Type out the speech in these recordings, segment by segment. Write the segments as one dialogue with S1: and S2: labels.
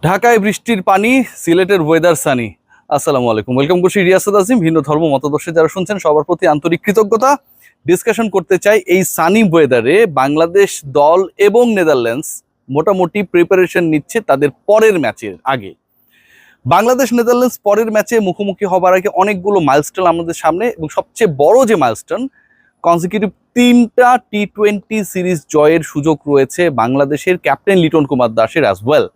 S1: ঢাকায় বৃষ্টির পানি, সিলেটের ওয়েদার সানি। আসসালামু আলাইকুম, ওয়েলকাম করছি রিয়াসাত আজিম। ভিন্ন ধর্ম মতাদর্শে যারা শুনছেন সবার প্রতি আন্তরিক কৃতজ্ঞতা। ডিসকাশন করতে চাই এই সানি ওয়েদারে বাংলাদেশ দল এবং নেদারল্যান্ডস মোটামুটি প্রিপারেশন নিচ্ছে তাদের পরের ম্যাচের আগে। বাংলাদেশ নেদারল্যান্ডস পরের ম্যাচে মুখোমুখি হবার আগে অনেকগুলো মাইলস্টোন আমাদের সামনে, এবং সবচেয়ে বড় যে মাইলস্টোন, কনজিকিউটিভ 3টা টি-20 সিরিজ জয়ের সুযোগ রয়েছে বাংলাদেশের ক্যাপ্টেন লিটন কুমার দাসের অ্যাজ ওয়েল।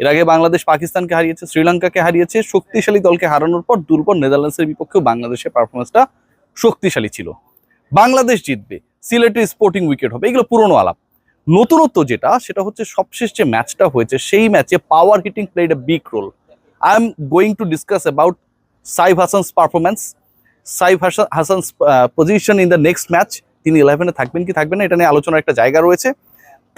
S1: এর আগে বাংলাদেশ পাকিস্তানকে হারিয়েছে, শ্রীলঙ্কাকে হারিয়েছে। শক্তিশালী দলকে হারানোর পর দুর্বল নেদারল্যান্ডসের বিপক্ষেও বাংলাদেশের পারফরমেন্সটা শক্তিশালী ছিল। বাংলাদেশ জিতবে, সিলেটের স্পোর্টিং উইকেট হবে, এগুলো পুরনো আলাপ। নতুনত্ব যেটা, সেটা হচ্ছে সবশেষ যে ম্যাচটা হয়েছে সেই ম্যাচে power hitting played a big role. I am going to discuss about Saif Hassan's performance, Saif Hassan's position in the next match. তিনি 11-এ থাকবেন কি থাকবেন না এটা নিয়ে আলোচনার একটা জায়গা রয়েছে।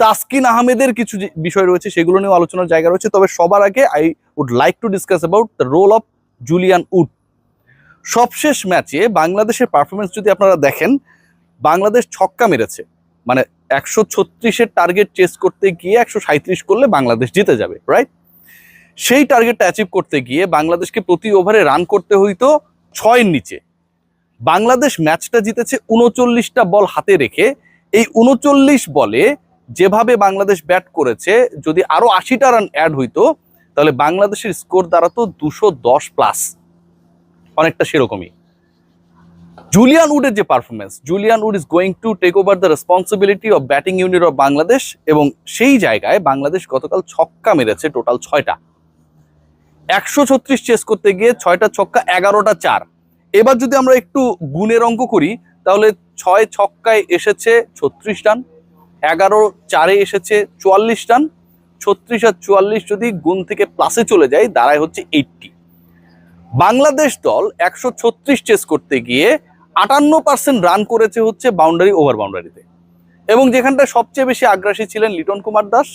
S1: তাসকিন আহমেদের কিছু বিষয় রয়েছে, সেগুলো নিয়েও আলোচনার জায়গা রয়েছে। তবে সবার আগে I would like to discuss about the role of Julian Wood. সবশেষ ম্যাচে বাংলাদেশের পারফরমেন্স যদি আপনারা দেখেন, বাংলাদেশ ছক্কা মেরেছে, মানে 136-এর টার্গেট চেস করতে গিয়ে 137 করলে বাংলাদেশ জিতে যাবে, রাইট? সেই টার্গেটটা অ্যাচিভ করতে গিয়ে বাংলাদেশকে প্রতি ওভারে রান করতে হইতো 6-এর নিচে। বাংলাদেশ ম্যাচটা জিতেছে 39টা বল হাতে রেখে। এই 39 বলে যেভাবে বাংলাদেশ ব্যাট করেছে, যদি আরো 80টা রান অ্যাড হইতো তাহলে বাংলাদেশের স্কোর দাঁড়াতো 210 প্লাস, অনেকটা সেরকমই। জুলিয়ান উডের যে performance, Julian Wood is going to take over the responsibility of batting unit of Bangladesh, এবং সেই জায়গায় বাংলাদেশ গতকাল ছক্কা মেরেছে টোটাল 6টা। 136 চেস করতে গিয়ে 6টা ছক্কা, 11টা চার। এবার যদি আমরা একটু গুণের অঙ্ক করি তাহলে 6 ছক্কায় এসেছে 36 রান, 11 চারে এসেছে 44 রান। 36 আর 44 যদি গুণ থেকে প্লাসে চলে যায় দাঁড়ায় হচ্ছে 80। বাংলাদেশ দল 136 চেস করতে গিয়ে 58% রান করেছে হচ্ছে বাউন্ডারি ওভার বাউন্ডারিতে, এবং যেখানটা সবচেয়ে বেশি আগ্রাসী ছিলেন লিটন কুমার দাস,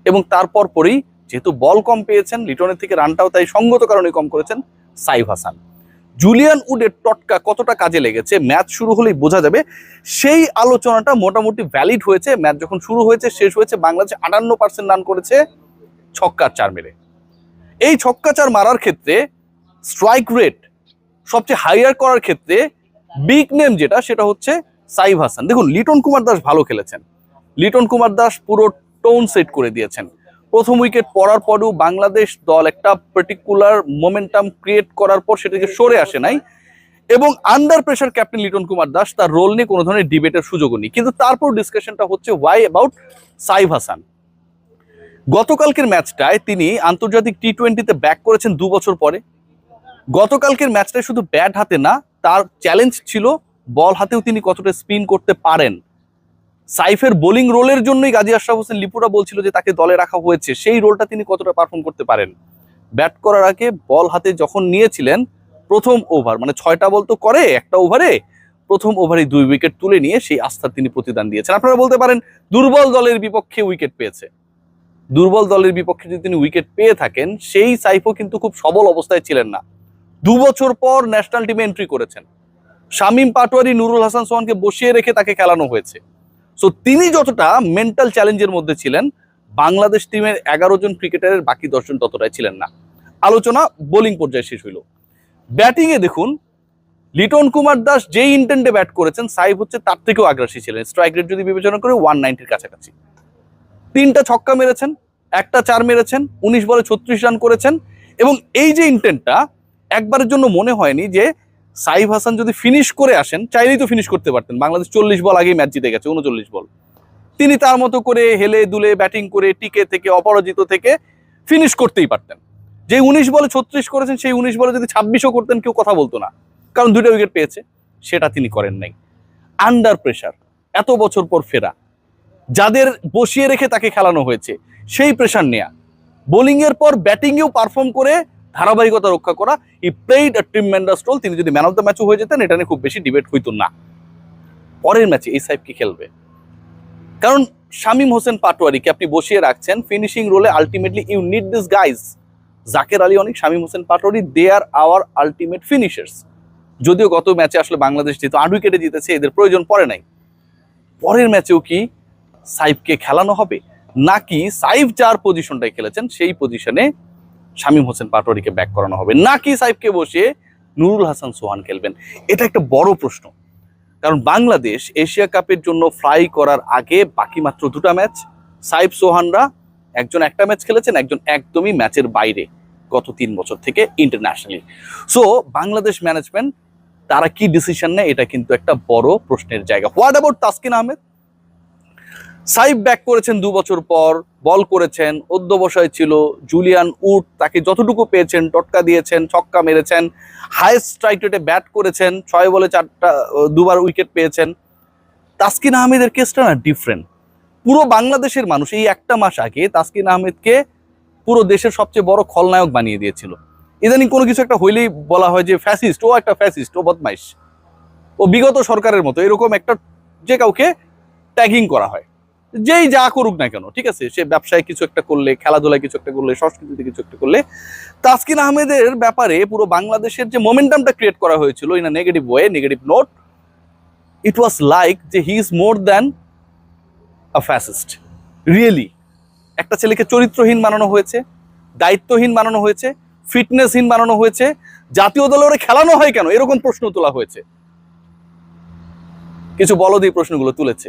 S1: এবং তারপর পরেই যেহেতু বল কম পেয়েছেন লিটনের থেকে, রানটাও তাই সঙ্গত কারণে কম করেছেন সাইফ হাসান। জুলিয়ান উডের টটকা কতটা কাজে লেগেছে ম্যাচ শুরু হলেই বোঝা যাবে। সেই আলোচনাটা মোটামুটি ভ্যালিড হয়েছে। ম্যাচ যখন শুরু হয়েছে শেষ হয়েছে, বাংলাদেশ 58% রান করেছে ছক্কা চার মেরে। এই ছক্কা চার মারার ক্ষেত্রে স্ট্রাইক রেট সবচেয়ে হাইয়ার করার ক্ষেত্রে বিগ নেম যেটা, সেটা হচ্ছে সাইফ হাসান। দেখুন, লিটন কুমার দাস ভালো খেলেছেন। লিটন কুমার দাস পুরো টোন সেট করে দিয়েছেন। প্রথম উইকেট পড়ার পরেও বাংলাদেশ দল একটা পার্টিকুলার মোমেন্টাম ক্রিয়েট করার পর সেটাকে সরে আসে নাই, এবং under pressure captain Liton Kumar Das তার রোল নিয়ে কোনো ধরনের ডিবেটের সুযোগও নেই। কিন্তু তারপর ডিসকাশনটা হচ্ছে ওয়াই অ্যাবাউট সাইফ হাসান। গতকালকের ম্যাচটায় তিনি আন্তর্জাতিক টি-20-তে ব্যাক করেছেন 2 বছর পরে। গতকালকের ম্যাচটায় শুধু ব্যাট হাতে না, তার চ্যালেঞ্জ ছিল বল হাতেও তিনি কতটা স্পিন করতে পারেন। সাইফের বোলিং রোলের জন্যই গাজী আশরাফ হোসেন লিপুরা বলছিল যে তাকে দলে রাখা হয়েছে, সেই রোলটা তিনি কতটা পারফর্ম করতে পারেন। ব্যাট করার আগে বল হাতে যখন নিয়েছিলেন, প্রথম ওভার মানে 6টা বল তো করে একটা ওভারে, প্রথম ওভারে 2 উইকেট তুলে নিয়ে সেই আস্থার তিনি প্রতিদান দিয়েছেন। আপনারা বলতে পারেন দুর্বল দলের বিপক্ষে উইকেট পেয়েছে। দুর্বল দলের বিপক্ষে যদি তিনি উইকেট পেয়ে থাকেন, সেই সাইফও কিন্তু খুব সবল অবস্থায় ছিলেন না। 2 বছর পর ন্যাশনাল টিমে এন্ট্রি করেছেন। শামীম পাটোয়ারি, নুরুল হাসান সোহানকে বসিয়ে রেখে তাকে খেলানো হয়েছে। সো তিনি যতটা মেন্টাল চ্যালেঞ্জের মধ্যে ছিলেন, বাংলাদেশ টিমের 11 জন ক্রিকেটারের বাকি 10 জন ততটাই ছিলেন না। আলোচনা বোলিং পর্যায়ে শেষ হইল। ব্যাটিং এ দেখুন, লিটন কুমার দাস যেই ইন্টেন্টে ব্যাট করেছেন, সাইফ হচ্ছে তার থেকেও আগ্রাসী ছিলেন। স্ট্রাইক রেট যদি বিবেচনা করে 190-র কাছাকাছি। 3টা ছক্কা মেরেছেন, একটা চার মেরেছেন, 19 বলে 36 রান করেছেন। এবং এই যে ইন্টেন্টটা, একবারের জন্য মনে হয়নি যে সাইফ হাসান যদি ফিনিশ করে আসেন, চাইলেই তো ফিনিশ করতে পারতেন। বাংলাদেশ 40 বল আগেই ম্যাচ জিতে গেছে, 39 বল। তিনি তার মতো করে হেলে দুলে ব্যাটিং করে টিকে থেকে অপরাজিত থেকে ফিনিশ করতেই পারতেন। যে 19 বলে 36 করেছেন, সেই 19 বলে যদি 26ও করতেন কেউ কথা বলতো না, কারণ 2টা উইকেট পেয়েছে। সেটা তিনি করেন নাই। আন্ডার প্রেসার, এত বছর পর ফেরা, যাদের বসিয়ে রেখে তাকে খেলানো হয়েছে, সেই প্রেসার নেয়া, বোলিং এর পর ব্যাটিংয়েও পারফর্ম করে ধারাবাহিকতা রক্ষা করা, ই প্লেইড আ ট্রিমেন্ডাস রোল। তিনি যদি ম্যান অফ দ্য ম্যাচও হয়ে যেতেন, এটা নিয়ে খুব বেশি ডিবেট হইতো না। পরের ম্যাচে এই সাইফ কি খেলবে? কারণ শামীম হোসেন পাটোয়ারিকে আপনি বসিয়ে রাখছেন ফিনিশিং রোলে। Ultimately you need this guys. Jaker Ali অনেক, Shamim Hossain Patwari, they are our ultimate finishers. যদিও গত ম্যাচে আসলে বাংলাদেশ যেহেতু 8 উইকেটে জিতেছে, এদের প্রয়োজন পড়ে নাই। পরের ম্যাচেও কি সাইফকে খেলানো হবে? নাকি সাইফ যার পজিশনটাই খেলেছেন সেই পজিশনে শামীম হোসেন পাটোয়ারিকে ব্যাক করানো হবে, নাকি সাইফকে বসিয়ে নুরুল হাসান সোহান খেলবেন? এটা একটা বড় প্রশ্ন। কারণ বাংলাদেশ এশিয়া কাপের জন্য ফ্লাই করার আগে বাকি মাত্র 2টা ম্যাচ। সাইফ সোহানরা একজন একটা ম্যাচ খেলেছেন, একজন একদমই ম্যাচের বাইরে গত 3 বছর থেকে ইন্টারন্যাশনালি। সো বাংলাদেশ ম্যানেজমেন্ট তারা কি ডিসিশন নেয়, এটা কিন্তু একটা বড় প্রশ্নের জায়গা। What about Taskin Ahmed? Saif back করেছেন 2 বছর পর, বল করেছেন, অধ্যবসায় ছিল, জুলিয়ান উড তাকে যতটুকু পেয়েছেন টটকা দিয়েছেন, ছক্কা মেরেছেন, হাইয়েস্ট স্ট্রাইক রেটে ব্যাট করেছেন, 6 বলে 4টা 2বার উইকেট পেয়েছেন। তাসকিন আহমেদের কেসটা না ডিফারেন্ট। পুরো বাংলাদেশের মানুষ এই একটা মাস আগে তাসকিন আহমেদকে পুরো দেশের সবচেয়ে বড় খলনায়ক বানিয়ে দিয়েছিল। ইদানিং কোনো কিছু একটা হইলেই বলা হয় যে ফ্যাসিস্ট, ও একটা ফ্যাসিস্ট, ও বদমাইশ, ও বিগত সরকারের মতো, এরকম একটা যে কাউকে ট্যাগিং করা হয়, যেই যা করুক না কেন, ঠিক আছে, সে ব্যবসায় কিছু একটা করলে, খেলাধুলায় কিছু একটা করলে, সংস্কৃতিতে কিছু একটা করলে। তাসকিন আহমেদের ব্যাপারে পুরো বাংলাদেশের যে মোমেন্টামটা ক্রিয়েট করা হয়েছিল in a negative way, negative note, it was like যে he is more than a fascist. Really একটা ছেলেকে চরিত্রহীন বানানো হয়েছে, দায়িত্বহীন বানানো হয়েছে, ফিটনেসহীন বানানো হয়েছে, জাতীয় দলে ওরা খেলানো হয় কেন এরকম প্রশ্ন তোলা হয়েছে। কিছু বলদ এই প্রশ্নগুলো তুলেছে।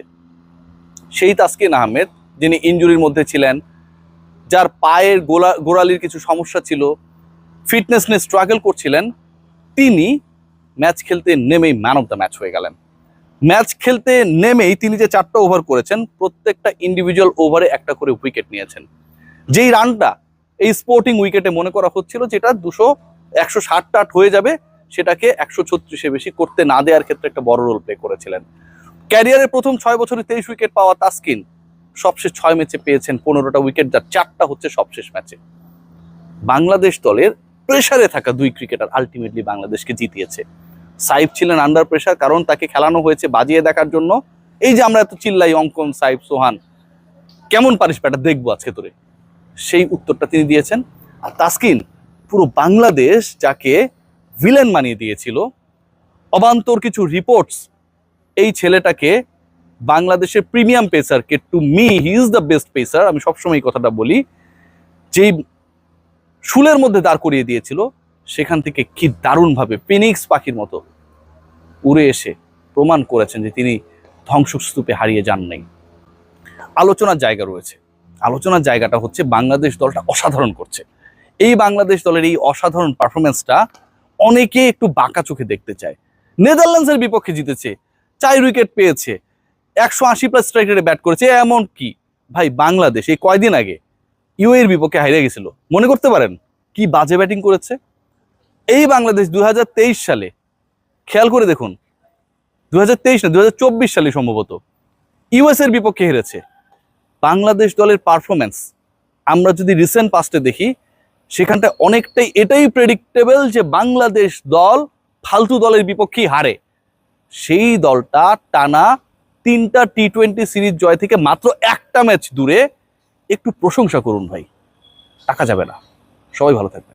S1: সেই তাসকিন আহমেদ যিনি ইনজুরির মধ্যে ছিলেন, যার পায়ের গোড়ালির কিছু সমস্যা ছিল, ফিটনেস নিয়ে স্ট্রাগল করছিলেন, তিনি ম্যাচ খেলতে নেমেই ম্যান অফ দ্য ম্যাচ হয়ে গেলেন। ম্যাচ খেলতে নেমেই তিনি যে 4টা ওভার করেছেন, প্রত্যেকটা ইন্ডিভিজুয়াল ওভারে একটা করে উইকেট নিয়েছেন। যেই রানটা এই স্পোর্টিং উইকেটে মনে করা হচ্ছিল যেটা 160 হয়ে যাবে, সেটাকে 136-এ বেশি করতে না দেওয়ার ক্ষেত্রে একটা বড় রোল প্লে করেছিলেন। ক্যারিয়ারের প্রথম 6 বছরে 23 উইকেট পাওয়া তাসকিন সবশেষ 6 ম্যাচে পেয়েছেন 15টা উইকেট, যার 4টা হচ্ছে সবশেষ ম্যাচে। বাংলাদেশ দলের প্রেসারে থাকা 2 ক্রিকেটার আলটিমেটলি বাংলাদেশকে জিতিয়েছে। সাইফ ছিলেন আন্ডার প্রেসার, কারণ তাকে খেলানো হয়েছে বাজিয়ে দেখার জন্য। এই যে আমরা এত চিল্লাই অঙ্কন, সাইফ, সোহান, কেমন পারিস ব্যাটা দেখবো আজকে তোরে, সেই উত্তরটা তিনি দিয়েছেন। আর তাসকিন পুরো বাংলাদেশ যাকে ভিলেন বানিয়ে দিয়েছিল, অবান্তর কিছু রিপোর্টস এই ছেলেটাকে বাংলাদেশের প্রিমিয়াম পেসারকে, to me he is the best pacer, আমি সবসময় এই কথাটা বলি, যেই শুলের মধ্যে দাঁড় করিয়ে দিয়েছিল, সেখান থেকে কি দারুণভাবে ফিনিক্স পাখির মতো উড়ে এসে প্রমাণ করেছেন যে তিনি ধ্বংসস্তূপে হারিয়ে যান নাই। আলোচনার জায়গা রয়েছে। আলোচনার জায়গাটা হচ্ছে বাংলাদেশ দলটা অসাধারণ করছে। এই বাংলাদেশ দলের এই অসাধারণ পারফরমেন্সটা অনেকে একটু বাঁকা চোখে দেখতে চায়। নেদারল্যান্ডসের বিপক্ষে জিতেছে, 4 উইকেট পেয়েছে, 180+ স্ট্রাইক রেটে ব্যাট করেছে। এমন কি ভাই, বাংলাদেশ এই কয়দিন আগে ইউএর বিপক্ষে হারিয়ে গেছিল, মনে করতে পারেন কি বাজে ব্যাটিং করেছে। এই বাংলাদেশ 2023 সালে, খেয়াল করে দেখুন, 2023 না 2024 সালে সম্ভবত ইউএস এর বিপক্ষে হেরেছে। বাংলাদেশ দলের পারফরমেন্স আমরা যদি রিসেন্ট পাস্টে দেখি, সেখানটা অনেকটাই এটাই প্রেডিক্টেবল যে বাংলাদেশ দল ফালতু দলের বিপক্ষেই হারে। সেই দলটা টানা 3টা টি20 সিরিজ জয় থেকে মাত্র একটা ম্যাচ দূরে। একটু প্রশংসা করুন ভাই, টাকা যাবে না। সবাই ভালো থাকবে।